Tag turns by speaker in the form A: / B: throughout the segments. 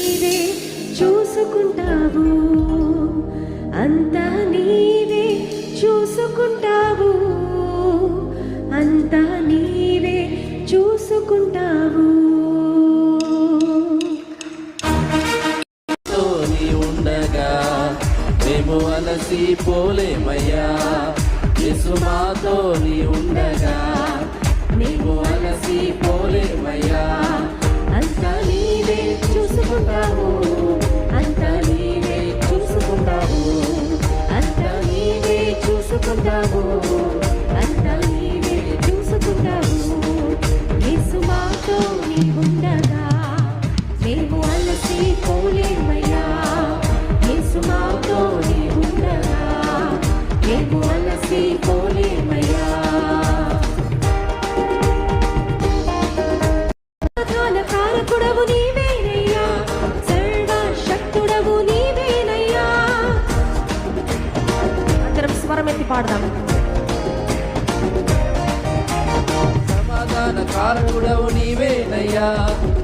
A: నీవే చూసుకుంటావు, అంతా నీవే చూసుకుంటావు, అంతా నీవే చూసుకుంటావు.
B: ఉండగా మేము అలసిపోలేమయ్యా, యేసు మాతో నీ ఉండగా మేము అలసిపోలేమయ్యా.
A: అంతా నీవే చూసుకుంటావు, అంతా నీవే చూసుకుంటావు, అంతా నీవే చూసుకుంటావు, అంతా నీవే చూసుకుంటావు. యేసు మాతో నీ ఉండగా మేము అలసిపోలేమయ్యా, యేసు మాతో నీ ఉండగా మేము అలసిపోలేమయ్యా. కారకుడవు నీవేనయ్యా, సర్వశక్తుడవు నీవేనయ్యా. అందరం స్వరమెత్తి పాడదాం.
B: సమాధాన కారకుడవు నీవేనయ్యా,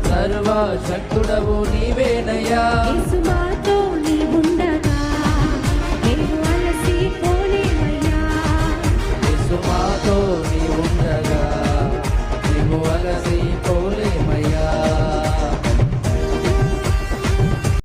B: సర్వశక్తుడవు నీవేనయ్యా.